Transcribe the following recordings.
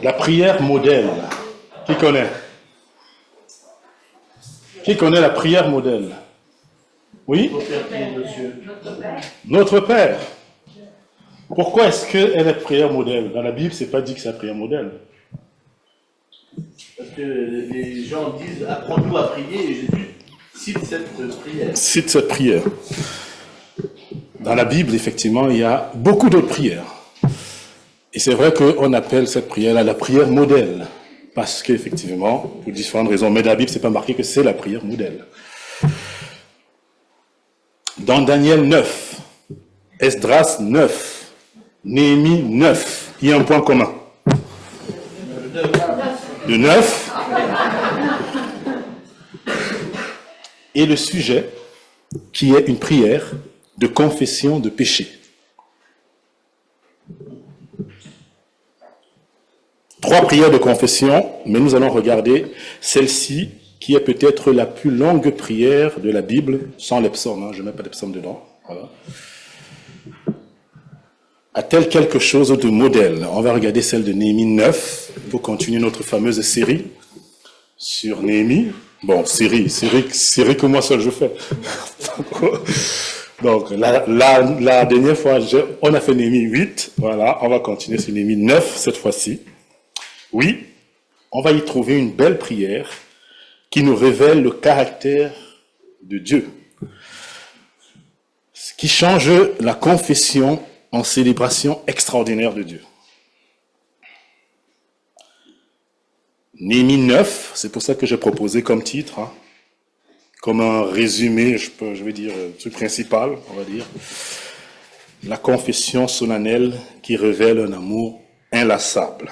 La prière modèle. Qui connaît? Qui connaît la prière modèle? Oui? Notre Père. Pourquoi est-ce qu'elle est prière modèle? Dans la Bible, c'est pas dit que c'est la prière modèle. Parce que les gens disent « apprends-nous à prier » et Jésus cite cette prière. Cite cette prière. Dans la Bible, effectivement, il y a beaucoup d'autres prières. Et c'est vrai qu'on appelle cette prière la prière modèle. Parce qu'effectivement, pour différentes raisons, mais dans la Bible, c'est pas marqué que c'est la prière modèle. Dans Daniel 9, Esdras 9, Néhémie 9, il y a un point commun. Le 9. Et le sujet, qui est une prière de confession de péché. 3 prières de confession, mais nous allons regarder celle-ci, qui est peut-être la plus longue prière de la Bible, sans les psaumes, hein, je ne mets pas les psaumes dedans. Voilà. A-t-elle quelque chose de modèle? On va regarder celle de Néhémie 9, pour continuer notre fameuse série sur Néhémie. Bon, série que moi seul je fais. Donc, la dernière fois, on a fait Néhémie 8, voilà, on va continuer sur Néhémie 9 cette fois-ci. Oui, on va y trouver une belle prière qui nous révèle le caractère de Dieu, ce qui change la confession en célébration extraordinaire de Dieu. Néhémie 9, c'est pour ça que j'ai proposé comme titre, hein, comme un résumé, je vais dire, le truc principal, on va dire, la confession solennelle qui révèle un amour inlassable.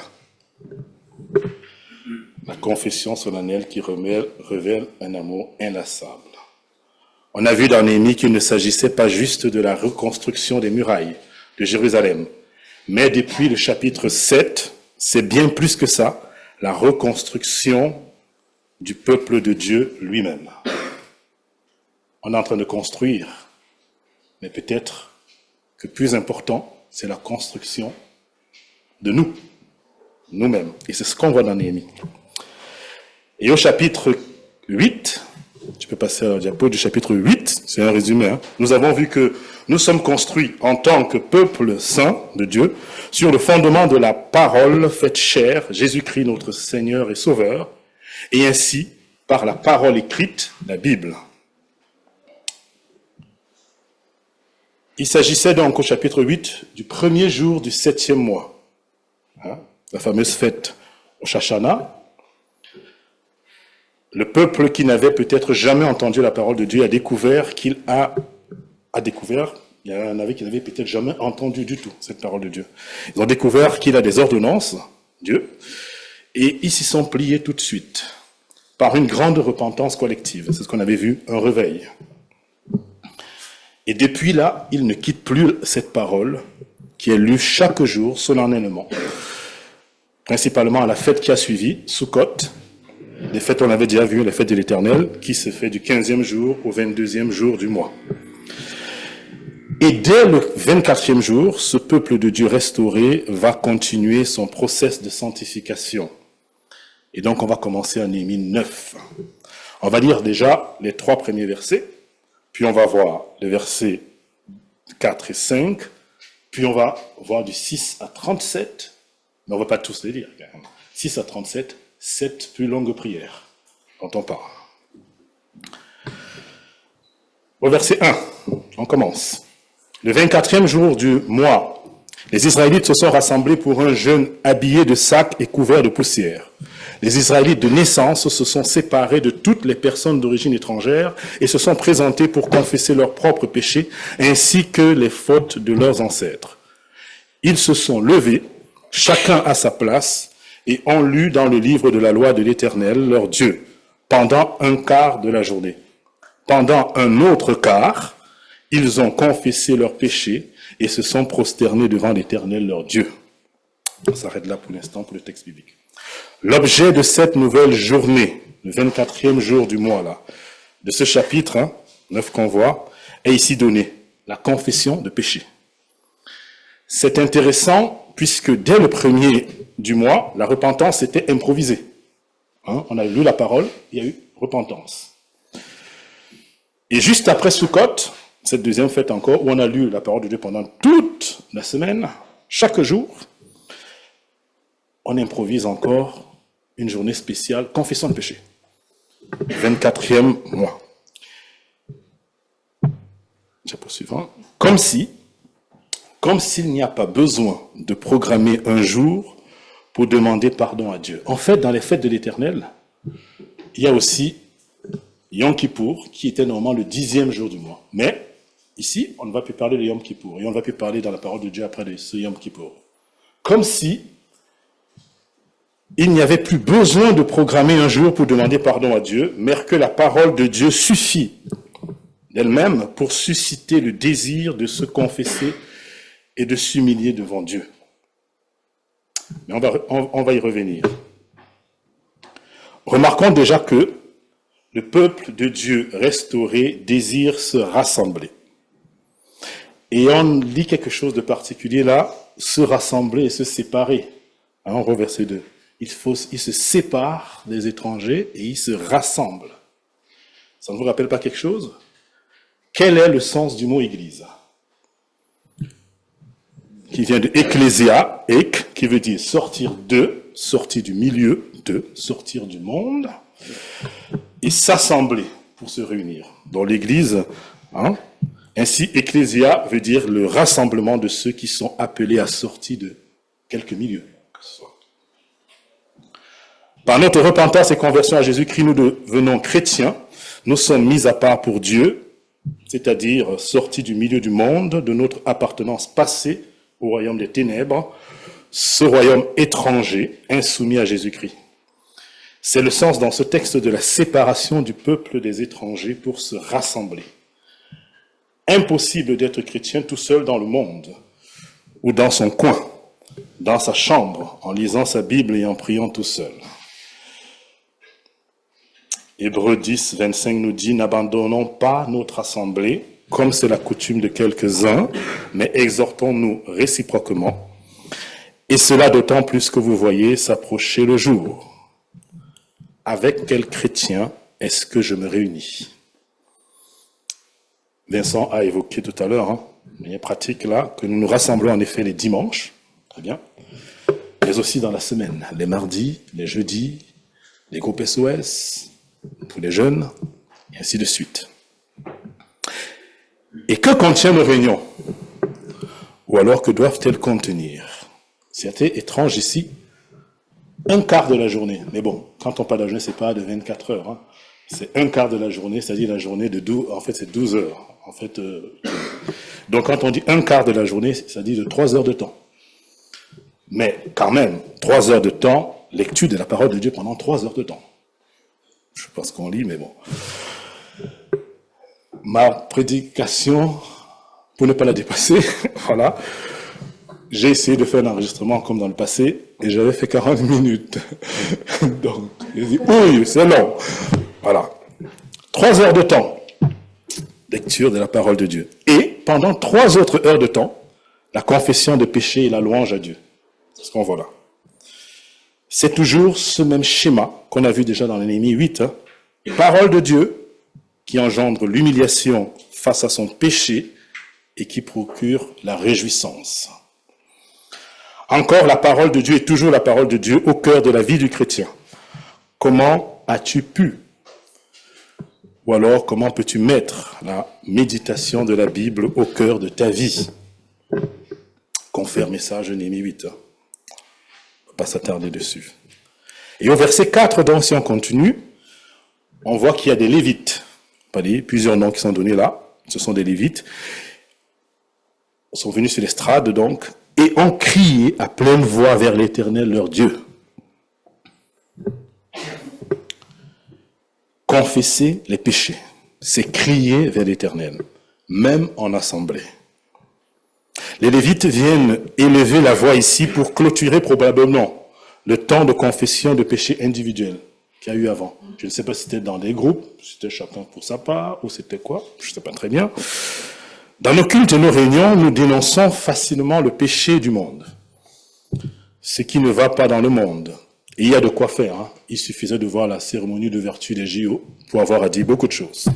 La confession solennelle qui révèle un amour inlassable. On a vu dans Néhémie qu'il ne s'agissait pas juste de la reconstruction des murailles de Jérusalem, mais depuis le chapitre 7, c'est bien plus que ça, la reconstruction du peuple de Dieu lui-même. On est en train de construire, mais peut-être que plus important, c'est la construction de nous-mêmes. Et c'est ce qu'on voit dans Néhémie. Et au chapitre 8, tu peux passer à la diapo du chapitre 8, c'est un résumé, hein, nous avons vu que nous sommes construits en tant que peuple saint de Dieu sur le fondement de la parole faite chair, Jésus-Christ notre Seigneur et Sauveur, et ainsi par la parole écrite, la Bible. Il s'agissait donc au chapitre 8 du premier jour du 7e mois, hein, la fameuse fête au Shashana. Le peuple qui n'avait peut-être jamais entendu la parole de Dieu a découvert il y en avait qui n'avaient peut-être jamais entendu du tout cette parole de Dieu. Ils ont découvert qu'il a des ordonnances, Dieu, et ils s'y sont pliés tout de suite, par une grande repentance collective. C'est ce qu'on avait vu, un réveil. Et depuis là, ils ne quittent plus cette parole qui est lue chaque jour, solennellement, principalement à la fête qui a suivi, Sukkot. Les fêtes, on avait déjà vu, les fêtes de l'Éternel, qui se fait du 15e jour au 22e jour du mois. Et dès le 24e jour, ce peuple de Dieu restauré va continuer son process de sanctification. Et donc, on va commencer à Néhémie 9. On va lire déjà les 3 premiers versets, puis on va voir les versets 4 et 5, puis on va voir du 6 à 37, mais on ne va pas tous les lire, quand même. 6 à 37, 7 plus longues prières dont on parle. Au verset 1, on commence. Le 24e jour du mois, les Israélites se sont rassemblés pour un jeûne habillés de sacs et couverts de poussière. Les Israélites de naissance se sont séparés de toutes les personnes d'origine étrangère et se sont présentés pour confesser leurs propres péchés ainsi que les fautes de leurs ancêtres. Ils se sont levés, chacun à sa place, et ont lu dans le livre de la loi de l'Éternel, leur Dieu, pendant un quart de la journée. Pendant un autre quart, ils ont confessé leurs péchés et se sont prosternés devant l'Éternel, leur Dieu. On s'arrête là pour l'instant pour le texte biblique. L'objet de cette nouvelle journée, le 24e jour du mois, là, de ce chapitre 9 qu'on voit, est ici donné, la confession de péché. C'est intéressant puisque dès le premier du mois, la repentance était improvisée. On a lu la parole, il y a eu repentance. Et juste après Sukkot, cette deuxième fête encore, où on a lu la parole de Dieu pendant toute la semaine, chaque jour, on improvise encore une journée spéciale, confession de péché. 24e mois. Chapitre suivant. Comme s'il n'y a pas besoin de programmer un jour pour demander pardon à Dieu. En fait, dans les fêtes de l'Éternel, il y a aussi Yom Kippour, qui était normalement le 10e jour du mois. Mais ici, on ne va plus parler de Yom Kippour, et on ne va plus parler dans la parole de Dieu après de ce Yom Kippour. Comme si il n'y avait plus besoin de programmer un jour pour demander pardon à Dieu, mais que la parole de Dieu suffit d'elle-même pour susciter le désir de se confesser et de s'humilier devant Dieu. Mais on va y revenir. Remarquons déjà que le peuple de Dieu restauré désire se rassembler. Et on lit quelque chose de particulier là, se rassembler et se séparer. On voit verset 2. Ils se séparent des étrangers et ils se rassemblent. Ça ne vous rappelle pas quelque chose? Quel est le sens du mot église? Qui vient de ecclésia, ek, qui veut dire sortir de, sortir du milieu de, sortir du monde, et s'assembler pour se réunir. Dans l'église, ainsi, ecclésia veut dire le rassemblement de ceux qui sont appelés à sortir de quelque milieu que ce soit. Par notre repentance et conversion à Jésus-Christ, nous devenons chrétiens, nous sommes mis à part pour Dieu, c'est-à-dire sortis du milieu du monde, de notre appartenance passée au royaume des ténèbres, ce royaume étranger, insoumis à Jésus-Christ. C'est le sens dans ce texte de la séparation du peuple des étrangers pour se rassembler. Impossible d'être chrétien tout seul dans le monde, ou dans son coin, dans sa chambre, en lisant sa Bible et en priant tout seul. Hébreux 10, 25 nous dit « N'abandonnons pas notre assemblée, comme c'est la coutume de quelques-uns, mais exhortons-nous réciproquement, et cela d'autant plus que vous voyez s'approcher le jour. Avec quel chrétien est-ce que je me réunis ?» Vincent a évoqué tout à l'heure, il y a une pratique là, que nous nous rassemblons en effet les dimanches, très bien, mais aussi dans la semaine, les mardis, les jeudis, les groupes SOS, pour les jeunes, et ainsi de suite. Et que contiennent nos réunions? Ou alors que doivent-elles contenir? C'était étrange ici, un quart de la journée. Mais bon, quand on parle de la journée, c'est pas de 24 heures. C'est un quart de la journée, c'est-à-dire la journée de 12, en fait c'est 12 heures. En fait, donc quand on dit un quart de la journée, ça dit de 3 heures de temps. Mais quand même, 3 heures de temps, lecture de la parole de Dieu pendant 3 heures de temps. Je ne sais pas ce qu'on lit, mais bon. Ma prédication, pour ne pas la dépasser, voilà, j'ai essayé de faire l'enregistrement comme dans le passé, et j'avais fait 40 minutes. Donc, j'ai dit, oui, c'est long. Voilà. 3 heures de temps, lecture de la parole de Dieu. Et pendant 3 autres heures de temps, la confession de péché et la louange à Dieu. C'est ce qu'on voit là. C'est toujours ce même schéma qu'on a vu déjà dans l'Néhémie 8. Parole de Dieu qui engendre l'humiliation face à son péché et qui procure la réjouissance. Encore, la parole de Dieu est toujours la parole de Dieu au cœur de la vie du chrétien. Comment as-tu pu? Ou alors, comment peux-tu mettre la méditation de la Bible au cœur de ta vie? Confère message de Néhémie 8. On ne va pas s'attarder dessus. Et au verset 4, donc, si on continue, on voit qu'il y a des Lévites. Plusieurs noms qui sont donnés là. Ce sont des Lévites. Ils sont venus sur l'estrade, donc, et ont crié à pleine voix vers l'Éternel, leur Dieu. Confesser les péchés, c'est crier vers l'Éternel, même en assemblée. Les Lévites viennent élever la voix ici pour clôturer probablement le temps de confession de péché individuel qu'il y a eu avant. Je ne sais pas si c'était dans des groupes, si c'était chacun pour sa part, ou c'était quoi, je ne sais pas très bien. Dans nos cultes et nos réunions, nous dénonçons facilement le péché du monde, ce qui ne va pas dans le monde. Et il y a de quoi faire. Hein. Il suffisait de voir la cérémonie de vertu des JO pour avoir à dire beaucoup de choses.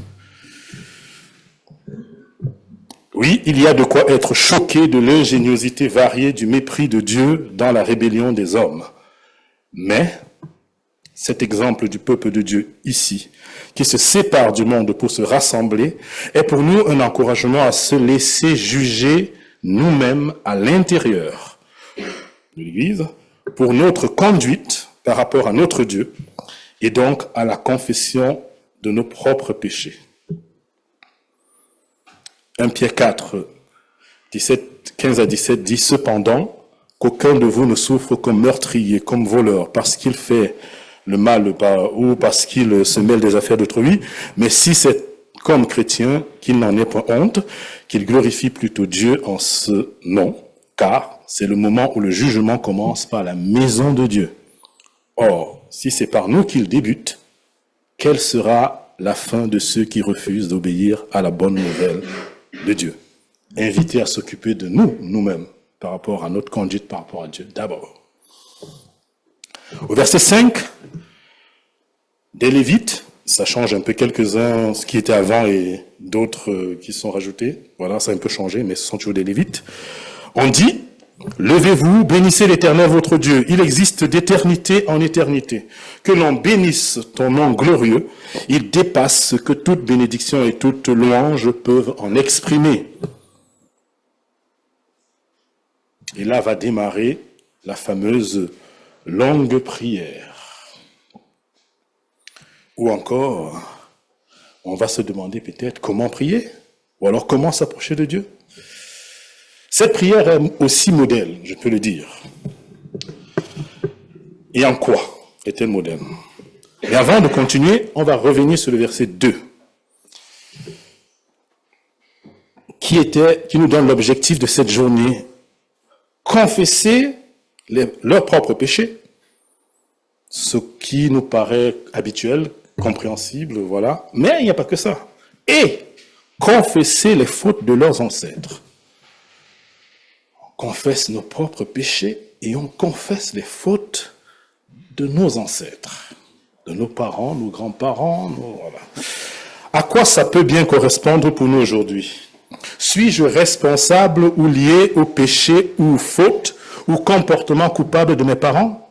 Oui, il y a de quoi être choqué de l'ingéniosité variée du mépris de Dieu dans la rébellion des hommes. Mais cet exemple du peuple de Dieu ici, qui se sépare du monde pour se rassembler, est pour nous un encouragement à se laisser juger nous-mêmes à l'intérieur de l'Église pour notre conduite par rapport à notre Dieu et donc à la confession de nos propres péchés. 1 Pierre 4, 15 à 17 dit « Cependant, qu'aucun de vous ne souffre comme meurtrier, comme voleur, parce qu'il fait le mal ou parce qu'il se mêle des affaires d'autrui, mais si c'est comme chrétien, qu'il n'en ait pas honte, qu'il glorifie plutôt Dieu en ce nom, car c'est le moment où le jugement commence par la maison de Dieu. Or, si c'est par nous qu'il débute, quelle sera la fin de ceux qui refusent d'obéir à la bonne nouvelle de Dieu? Invité à s'occuper de nous-mêmes, par rapport à notre conduite, par rapport à Dieu, d'abord. Au verset 5, des Lévites, ça change un peu quelques-uns, ce qui était avant et d'autres qui sont rajoutés. Voilà, ça a un peu changé, mais ce sont toujours des Lévites. On dit, levez-vous, bénissez l'Éternel votre Dieu. Il existe d'éternité en éternité. Que l'on bénisse ton nom glorieux. Il dépasse ce que toute bénédiction et toute louange peuvent en exprimer. Et là va démarrer la fameuse longue prière. Ou encore, on va se demander peut-être comment prier, ou alors comment s'approcher de Dieu. Cette prière est aussi modèle, je peux le dire. Et en quoi est-elle modèle? Et avant de continuer, on va revenir sur le verset 2, qui nous donne l'objectif de cette journée. Confesser leurs propres péchés, ce qui nous paraît habituel, compréhensible, voilà. Mais il n'y a pas que ça. Et confesser les fautes de leurs ancêtres. On confesse nos propres péchés et on confesse les fautes de nos ancêtres, de nos parents, nos grands-parents, voilà. À quoi ça peut bien correspondre pour nous aujourd'hui? Suis-je responsable ou lié au péché ou faute ou comportement coupable de mes parents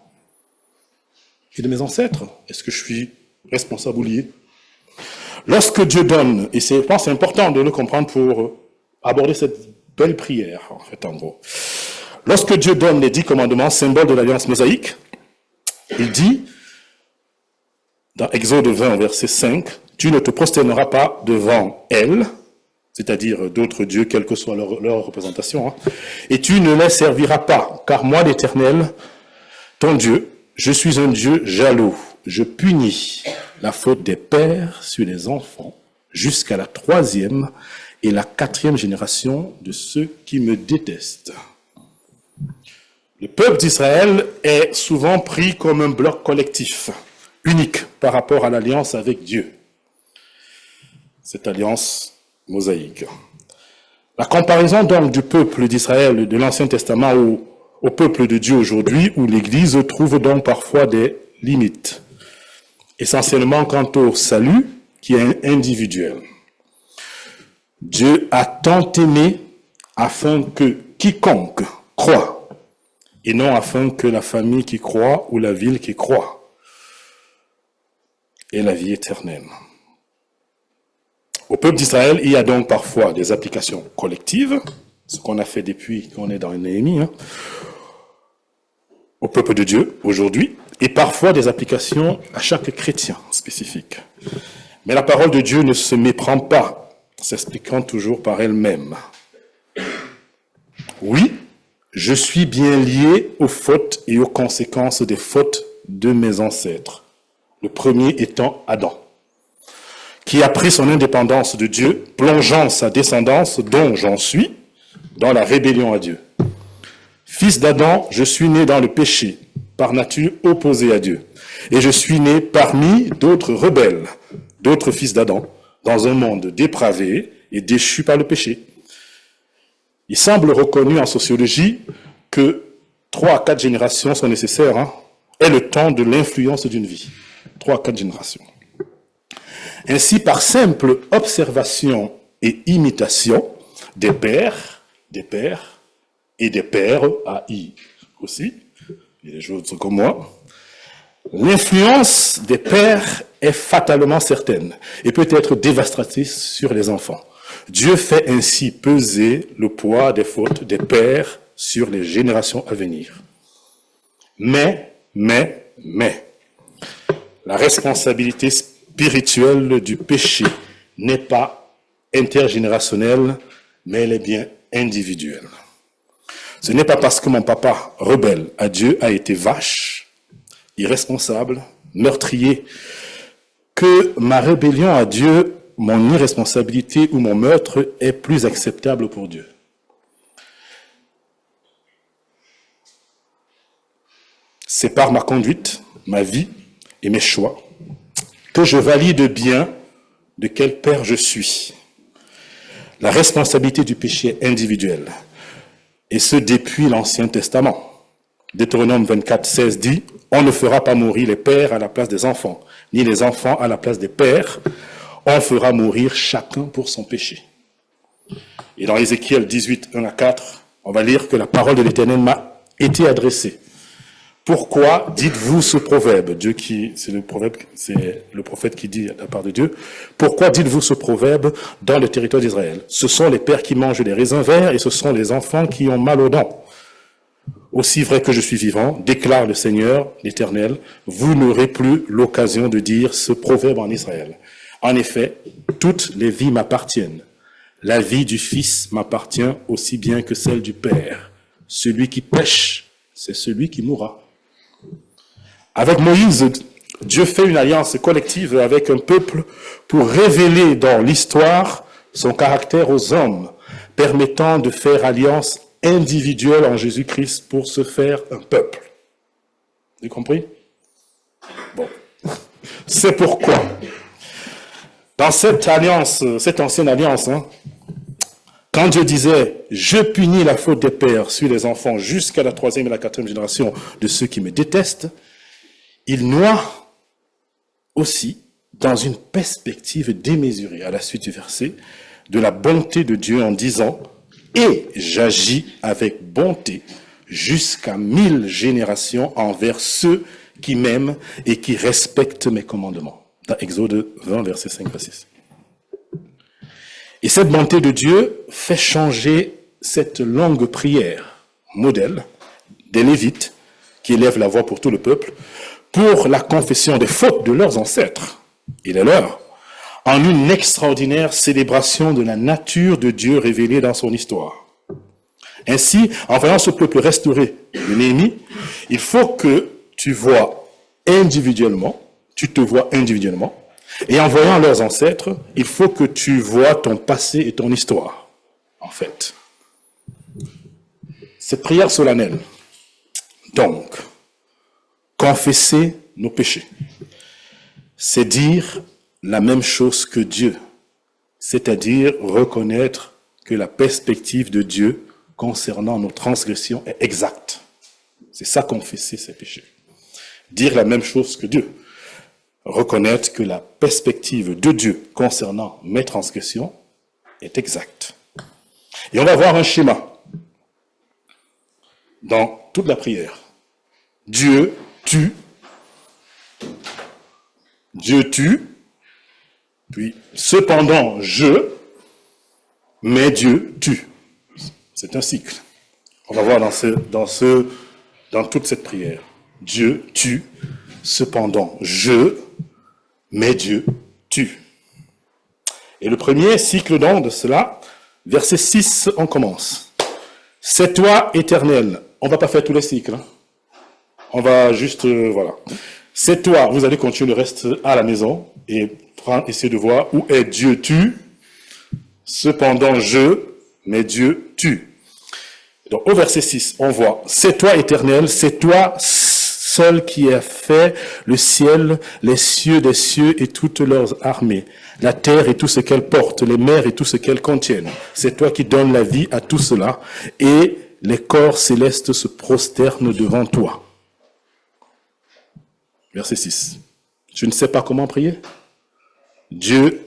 et de mes ancêtres? Est-ce que je suis responsable ou lié? Lorsque Dieu donne, et je pense que c'est important de le comprendre pour aborder cette belle prière, en fait, en gros. Lorsque Dieu donne les 10 commandements, symbole de l'alliance mosaïque, il dit, dans Exode 20, verset 5, « Tu ne te prosterneras pas devant elle », c'est-à-dire d'autres dieux, quelle que soit leur représentation, hein, « et tu ne les serviras pas, car moi, l'Éternel, ton Dieu, je suis un Dieu jaloux. Je punis la faute des pères sur les enfants jusqu'à la 3e et la 4e génération de ceux qui me détestent. » Le peuple d'Israël est souvent pris comme un bloc collectif, unique par rapport à l'alliance avec Dieu. Cette alliance mosaïque. La comparaison donc du peuple d'Israël de l'Ancien Testament au peuple de Dieu aujourd'hui, où l'Église trouve donc parfois des limites, essentiellement quant au salut qui est individuel. Dieu a tant aimé afin que quiconque croit, et non afin que la famille qui croit ou la ville qui croit ait la vie éternelle. Au peuple d'Israël, il y a donc parfois des applications collectives, ce qu'on a fait depuis qu'on est dans Néhémie, hein, au peuple de Dieu aujourd'hui, et parfois des applications à chaque chrétien spécifique. Mais la parole de Dieu ne se méprend pas, s'expliquant toujours par elle-même. Oui, je suis bien lié aux fautes et aux conséquences des fautes de mes ancêtres, le premier étant Adam, qui a pris son indépendance de Dieu, plongeant sa descendance, dont j'en suis, dans la rébellion à Dieu. Fils d'Adam, je suis né dans le péché, par nature opposé à Dieu. Et je suis né parmi d'autres rebelles, d'autres fils d'Adam, dans un monde dépravé et déchu par le péché. Il semble reconnu en sociologie que 3 à 4 générations sont nécessaires, est le temps de l'influence d'une vie. 3 à 4 générations. Ainsi, par simple observation et imitation des pères et des pères, AI aussi, il y a des choses comme moi, l'influence des pères est fatalement certaine et peut être dévastatrice sur les enfants. Dieu fait ainsi peser le poids des fautes des pères sur les générations à venir. Mais, la responsabilité spirituelle du péché n'est pas intergénérationnelle, mais elle est bien individuelle. Ce n'est pas parce que mon papa rebelle à Dieu a été vache, irresponsable, meurtrier, que ma rébellion à Dieu, mon irresponsabilité ou mon meurtre est plus acceptable pour Dieu. C'est par ma conduite, ma vie et mes choix que je valide bien de quel père je suis. La responsabilité du péché est individuelle, et ce depuis l'Ancien Testament. Deutéronome 24, 16 dit « On ne fera pas mourir les pères à la place des enfants, ni les enfants à la place des pères. On fera mourir chacun pour son péché. » Et dans Ézéchiel 18, 1 à 4, on va lire que la parole de l'Éternel m'a été adressée. Pourquoi dites-vous ce proverbe? C'est le prophète qui dit à la part de Dieu. Pourquoi dites-vous ce proverbe dans le territoire d'Israël? Ce sont les pères qui mangent les raisins verts et ce sont les enfants qui ont mal aux dents. Aussi vrai que je suis vivant, déclare le Seigneur, l'Éternel, vous n'aurez plus l'occasion de dire ce proverbe en Israël. En effet, toutes les vies m'appartiennent. La vie du Fils m'appartient aussi bien que celle du Père. Celui qui pêche, c'est celui qui mourra. Avec Moïse, Dieu fait une alliance collective avec un peuple pour révéler dans l'histoire son caractère aux hommes, permettant de faire alliance individuelle en Jésus-Christ pour se faire un peuple. Vous avez compris? Bon. C'est pourquoi, dans cette alliance, cette ancienne alliance, quand Dieu disait « Je punis la faute des pères sur les enfants jusqu'à la 3e et la 4e génération de ceux qui me détestent », il noie aussi dans une perspective démesurée, à la suite du verset, de la bonté de Dieu en disant « Et j'agis avec bonté jusqu'à 1000 générations envers ceux qui m'aiment et qui respectent mes commandements. » Dans Exode 20, verset 5 à 6. Et cette bonté de Dieu fait changer cette longue prière, modèle, des Lévites, qui élèvent la voix pour tout le peuple, pour la confession des fautes de leurs ancêtres, et les leurs, en une extraordinaire célébration de la nature de Dieu révélée dans son histoire. Ainsi, en voyant ce peuple restauré de Néhémie, il faut que tu vois individuellement, tu te vois individuellement, et en voyant leurs ancêtres, il faut que tu vois ton passé et ton histoire, en fait. Cette prière solennelle, donc, confesser nos péchés, c'est dire la même chose que Dieu, c'est-à-dire reconnaître que la perspective de Dieu concernant nos transgressions est exacte. C'est ça, confesser ses péchés. Dire la même chose que Dieu. Reconnaître que la perspective de Dieu concernant mes transgressions est exacte. Et on va voir un schéma dans toute la prière. Dieu tue, puis cependant mais Dieu tue. C'est un cycle. On va voir dans toute cette prière. Dieu tue, cependant mais Dieu tue. Et le premier cycle donc de cela, verset 6, on commence. C'est toi, Éternel. On ne va pas faire tous les cycles. On va juste, voilà. C'est toi, vous allez continuer le reste à la maison et essayer de voir où est Dieu tue. Cependant, mais Dieu tue. Donc au verset 6, on voit, c'est toi, Éternel, c'est toi, seul qui a fait le ciel, les cieux des cieux et toutes leurs armées, la terre et tout ce qu'elle porte, les mers et tout ce qu'elles contiennent. C'est toi qui donnes la vie à tout cela, et les corps célestes se prosternent devant toi. Verset 6. Tu ne sais pas comment prier? Dieu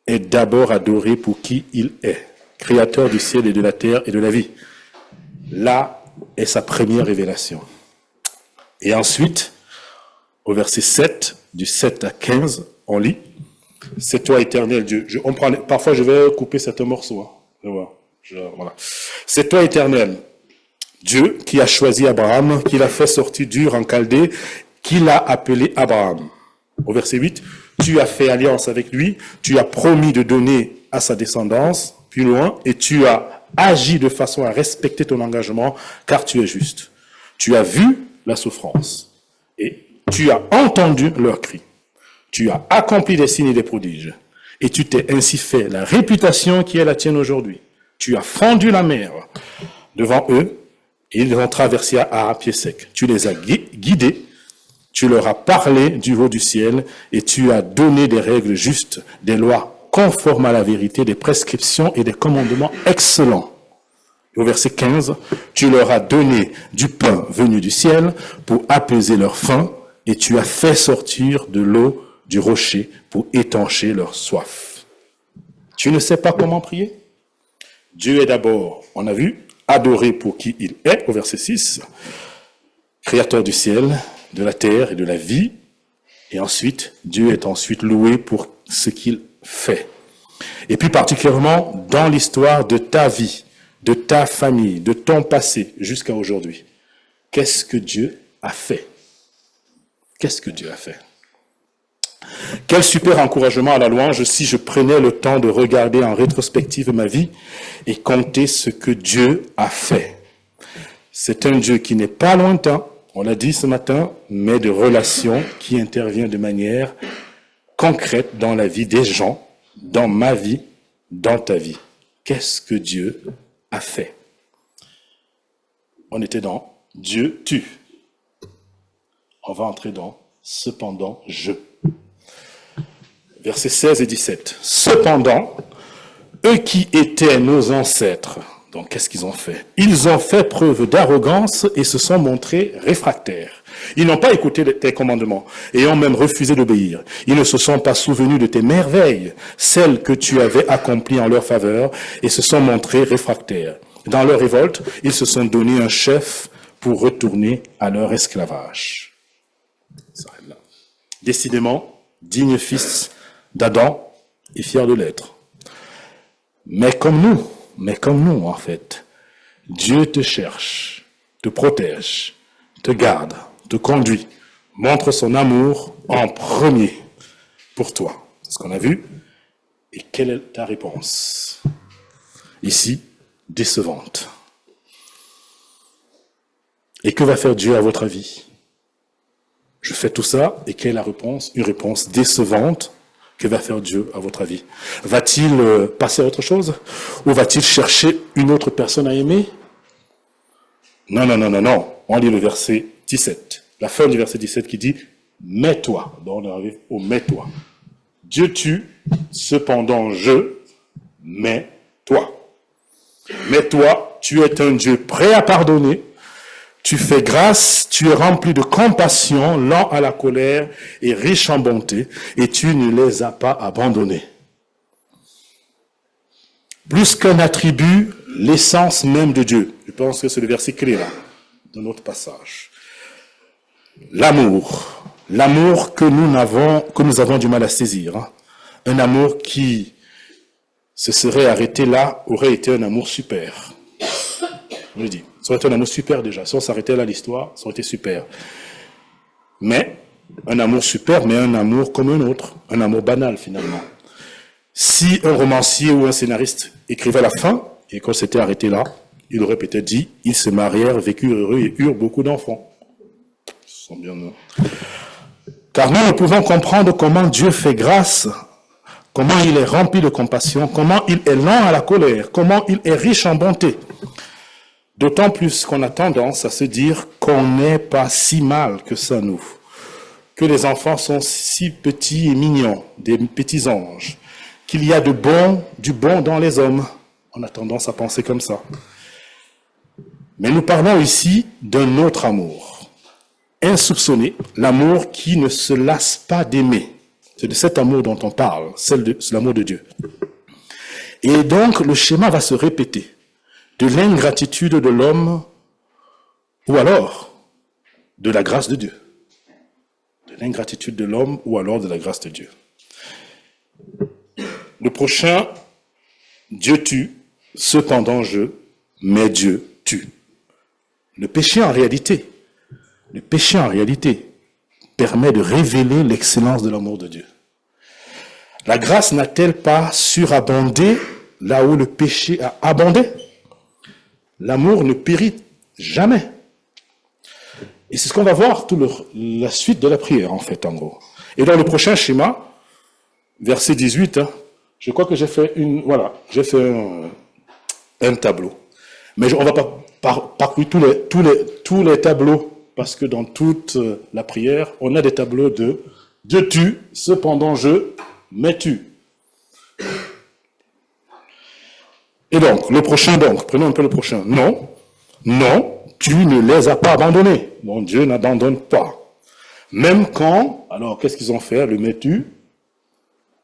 est d'abord adoré pour qui il est, créateur du ciel et de la terre et de la vie. Là est sa première révélation. Et ensuite, au verset 7, du 7 à 15, on lit, « C'est toi, éternel Dieu. » Parfois, je vais couper certains morceaux. Voilà. « C'est toi, éternel Dieu, qui a choisi Abraham, qui l'a fait sortir d'Ur en Chaldée, qui l'a appelé Abraham. » Au verset 8, « Tu as fait alliance avec lui, tu as promis de donner à sa descendance, plus loin, et tu as agi de façon à respecter ton engagement, car tu es juste. Tu as vu la souffrance, et tu as entendu leurs cris. Tu as accompli des signes et des prodiges, et tu t'es ainsi fait la réputation qui est la tienne aujourd'hui. Tu as fendu la mer devant eux, et ils ont traversé à pied sec. Tu les as guidés, tu leur as parlé du haut du ciel, et tu as donné des règles justes, des lois conformes à la vérité, des prescriptions et des commandements excellents. Et au verset 15, tu leur as donné du pain venu du ciel pour apaiser leur faim, et tu as fait sortir de l'eau du rocher pour étancher leur soif. Tu ne sais pas comment prier? Dieu est d'abord, on a vu, adoré pour qui il est, au verset 6, créateur du ciel, de la terre et de la vie, et ensuite, Dieu est ensuite loué pour ce qu'il fait. Et puis particulièrement dans l'histoire de ta vie, de ta famille, de ton passé jusqu'à aujourd'hui. Qu'est-ce que Dieu a fait? Qu'est-ce que Dieu a fait? Quel super encouragement à la louange si je prenais le temps de regarder en rétrospective ma vie et compter ce que Dieu a fait. C'est un Dieu qui n'est pas lointain, on l'a dit ce matin, mais de relations qui intervient de manière concrète dans la vie des gens, dans ma vie, dans ta vie. Qu'est-ce que Dieu a fait? On était dans Dieu tue. On va entrer dans cependant je. Versets 16 et 17. Cependant, eux qui étaient nos ancêtres, donc qu'est-ce qu'ils ont fait? Ils ont fait preuve d'arrogance et se sont montrés réfractaires. Ils n'ont pas écouté tes commandements et ont même refusé d'obéir. Ils ne se sont pas souvenus de tes merveilles, celles que tu avais accomplies en leur faveur, et se sont montrés réfractaires. Dans leur révolte, ils se sont donné un chef pour retourner à leur esclavage. Décidément, digne fils d'Adam et fier de l'être. Mais comme nous, en fait, Dieu te cherche, te protège, te garde, te conduit, montre son amour en premier pour toi. C'est ce qu'on a vu. Et quelle est ta réponse? Ici, décevante. Et que va faire Dieu à votre avis? Je fais tout ça, et quelle est la réponse? Une réponse décevante. Que va faire Dieu à votre avis? Va-t-il passer à autre chose? Ou va-t-il chercher une autre personne à aimer? Non. On lit le verset 17. La fin du verset 17 qui dit « Mets-toi ». Donc on arrive au « Mets-toi ». Dieu tue, cependant je, mets-toi. Mets-toi, tu es un Dieu prêt à pardonner. Tu fais grâce, tu es rempli de compassion, lent à la colère et riche en bonté, et tu ne les as pas abandonnés. Plus qu'un attribut, l'essence même de Dieu. Je pense que c'est le verset clé là, de notre passage. L'amour. L'amour que nous avons du mal à saisir. Hein. Un amour qui se serait arrêté là, aurait été un amour super. Je le dis. Ça aurait été un amour super déjà. Si on s'arrêtait là l'histoire, ça aurait été super. Mais, un amour super, mais un amour comme un autre. Un amour banal finalement. Si un romancier ou un scénariste écrivait la fin, et qu'on s'était arrêté là, il aurait peut-être dit, ils se marièrent, vécurent heureux et eurent beaucoup d'enfants. Ils sont bien heureux. Car nous ne pouvons comprendre comment Dieu fait grâce, comment il est rempli de compassion, comment il est lent à la colère, comment il est riche en bonté. D'autant plus qu'on a tendance à se dire qu'on n'est pas si mal que ça, nous. Que les enfants sont si petits et mignons, des petits anges. Qu'il y a du bon dans les hommes. On a tendance à penser comme ça. Mais nous parlons ici d'un autre amour. Insoupçonné, l'amour qui ne se lasse pas d'aimer. C'est de cet amour dont on parle, c'est l'amour de Dieu. Et donc, le schéma va se répéter. De l'ingratitude de l'homme, ou alors de la grâce de Dieu. De l'ingratitude de l'homme, ou alors de la grâce de Dieu. Le prochain, Dieu tue, cependant mais Dieu tue. Le péché en réalité permet de révéler l'excellence de l'amour de Dieu. La grâce n'a-t-elle pas surabondé là où le péché a abondé? L'amour ne périt jamais. Et c'est ce qu'on va voir la suite de la prière, en fait, en gros. Et dans le prochain schéma, verset 18, je crois que j'ai fait un tableau. Mais on ne va pas parcourir tous les tableaux, parce que dans toute la prière, on a des tableaux de Dieu tue, cependant mais tue. Et donc, le prochain, prenons un peu le prochain. Non, tu ne les as pas abandonnés. Mon Dieu n'abandonne pas. Même quand, alors qu'est-ce qu'ils ont fait, le mais-tu?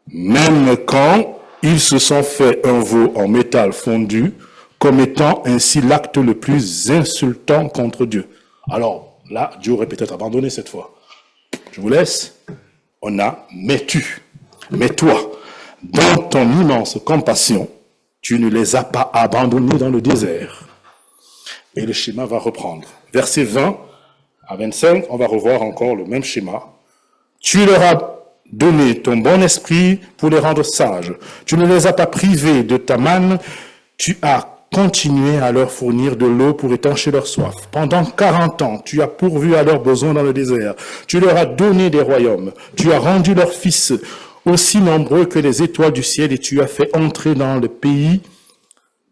Même quand ils se sont fait un veau en métal fondu, comme étant ainsi l'acte le plus insultant contre Dieu. Alors, là, Dieu aurait peut-être abandonné cette fois. Je vous laisse. On a mais tu. Mais toi, dans ton immense compassion, tu ne les as pas abandonnés dans le désert. Et le schéma va reprendre. Versets 20 à 25, on va revoir encore le même schéma. Tu leur as donné ton bon esprit pour les rendre sages. Tu ne les as pas privés de ta manne. Tu as continué à leur fournir de l'eau pour étancher leur soif. Pendant 40 ans, tu as pourvu à leurs besoins dans le désert. Tu leur as donné des royaumes. Tu as rendu leurs fils aussi nombreux que les étoiles du ciel, et tu as fait entrer dans le pays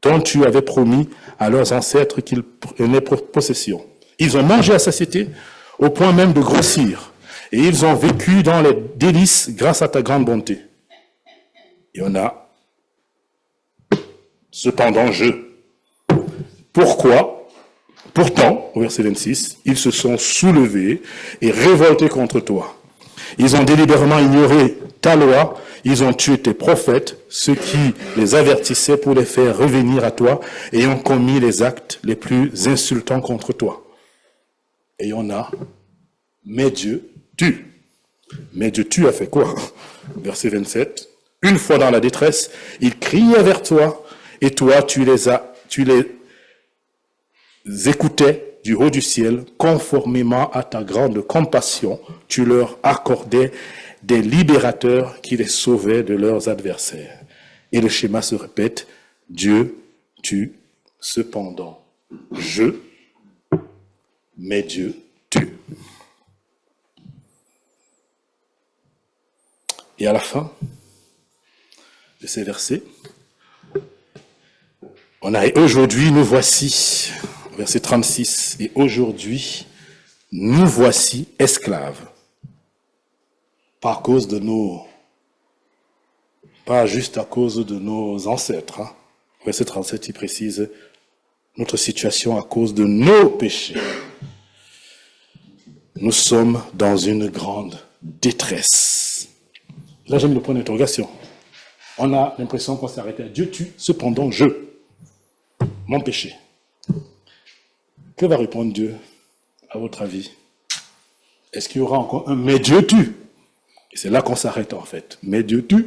dont tu avais promis à leurs ancêtres qu'ils prenaient possession. Ils ont mangé à satiété au point même de grossir, et ils ont vécu dans les délices grâce à ta grande bonté. Et on a cependant Pourquoi? Pourtant, au verset 26, ils se sont soulevés et révoltés contre toi. Ils ont délibérément ignoré ta loi, ils ont tué tes prophètes, ceux qui les avertissaient pour les faire revenir à toi, et ont commis les actes les plus insultants contre toi. Et on a, mais Dieu tue. Mais Dieu tue a fait quoi? Verset 27. Une fois dans la détresse, ils criaient vers toi, et toi, tu les écoutais du haut du ciel, conformément à ta grande compassion, tu leur accordais des libérateurs qui les sauvaient de leurs adversaires. Et le schéma se répète, Dieu tue, cependant mais Dieu tue. Et à la fin de ces versets, on a « Aujourd'hui, nous voici », verset 36, « Et aujourd'hui, nous voici esclaves. » Pas à cause de pas juste à cause de nos ancêtres. Verset 37, il précise notre situation à cause de nos péchés. Nous sommes dans une grande détresse. Là, j'ai mis le point d'interrogation. On a l'impression qu'on s'est arrêté à Dieu tue, cependant mon péché. Que va répondre Dieu, à votre avis? Est-ce qu'il y aura encore un mais Dieu tue? Et c'est là qu'on s'arrête en fait. Mais Dieu tue.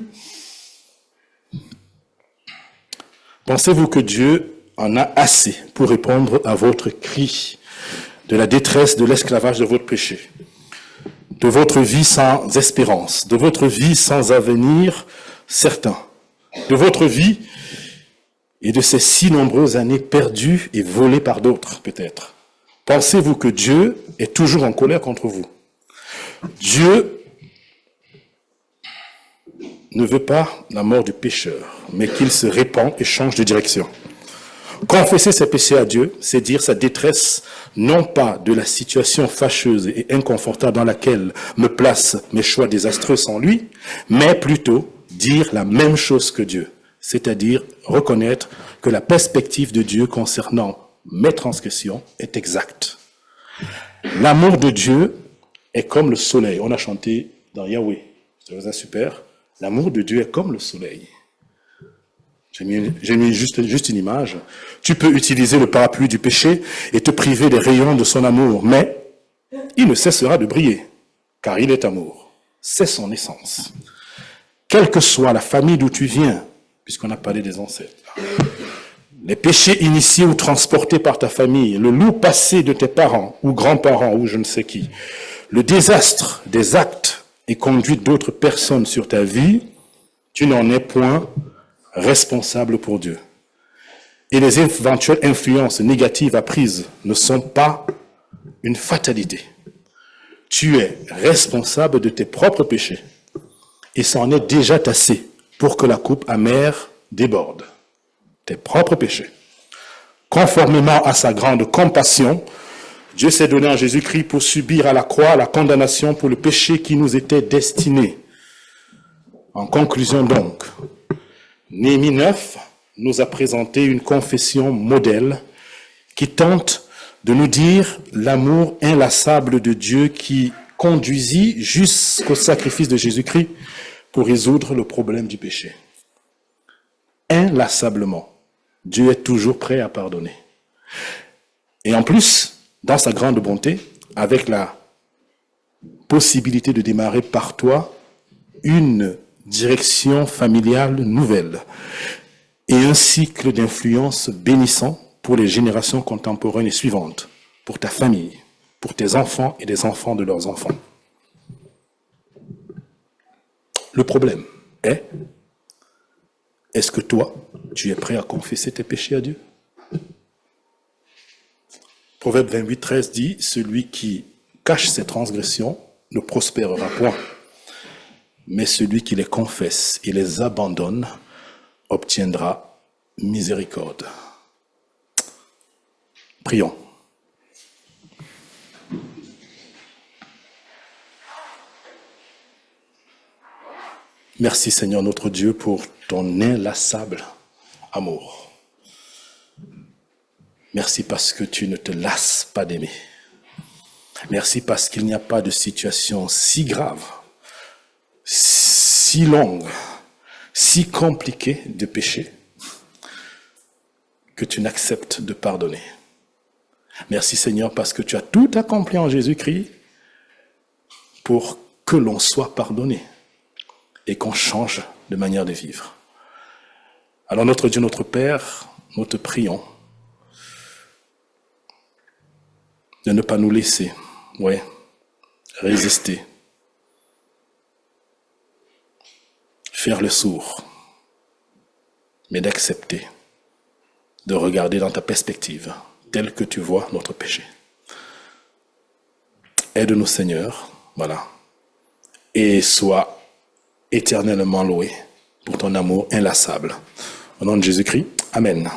Pensez-vous que Dieu en a assez pour répondre à votre cri de la détresse, de l'esclavage de votre péché, de votre vie sans espérance, de votre vie sans avenir certain, de votre vie et de ces si nombreuses années perdues et volées par d'autres, peut-être? Pensez-vous que Dieu est toujours en colère contre vous? Dieu ne veut pas la mort du pécheur, mais qu'il se répand et change de direction. Confesser ses péchés à Dieu, c'est dire sa détresse, non pas de la situation fâcheuse et inconfortable dans laquelle me placent mes choix désastreux sans lui, mais plutôt dire la même chose que Dieu, c'est-à-dire reconnaître que la perspective de Dieu concernant mes transgressions est exacte. L'amour de Dieu est comme le soleil. On a chanté dans Yahweh. C'est super. L'amour de Dieu est comme le soleil. J'ai mis juste une image. Tu peux utiliser le parapluie du péché et te priver des rayons de son amour, mais il ne cessera de briller, car il est amour. C'est son essence. Quelle que soit la famille d'où tu viens, puisqu'on a parlé des ancêtres, les péchés initiés ou transportés par ta famille, le loup passé de tes parents ou grands-parents ou je ne sais qui, le désastre des actes et conduite d'autres personnes sur ta vie, tu n'en es point responsable pour Dieu. Et les éventuelles influences négatives apprises ne sont pas une fatalité. Tu es responsable de tes propres péchés. Et c'en est déjà assez pour que la coupe amère déborde. Tes propres péchés. Conformément à sa grande compassion, Dieu s'est donné en Jésus-Christ pour subir à la croix la condamnation pour le péché qui nous était destiné. En conclusion donc, Néhémie 9 nous a présenté une confession modèle qui tente de nous dire l'amour inlassable de Dieu qui conduisit jusqu'au sacrifice de Jésus-Christ pour résoudre le problème du péché. Inlassablement, Dieu est toujours prêt à pardonner. Et en plus, dans sa grande bonté, avec la possibilité de démarrer par toi une direction familiale nouvelle et un cycle d'influence bénissant pour les générations contemporaines et suivantes, pour ta famille, pour tes enfants et les enfants de leurs enfants. Le problème est, est-ce que toi, tu es prêt à confesser tes péchés à Dieu? Proverbe 28, 13 dit, celui qui cache ses transgressions ne prospérera point, mais celui qui les confesse et les abandonne obtiendra miséricorde. Prions. Merci Seigneur notre Dieu pour ton inlassable amour. Merci parce que tu ne te lasses pas d'aimer. Merci parce qu'il n'y a pas de situation si grave, si longue, si compliquée de péché que tu n'acceptes de pardonner. Merci Seigneur parce que tu as tout accompli en Jésus-Christ pour que l'on soit pardonné et qu'on change de manière de vivre. Alors notre Dieu, notre Père, nous te prions de ne pas nous laisser, résister, faire le sourd, mais d'accepter, de regarder dans ta perspective, telle que tu vois notre péché. Aide-nous Seigneur, et sois éternellement loué pour ton amour inlassable. Au nom de Jésus-Christ, Amen.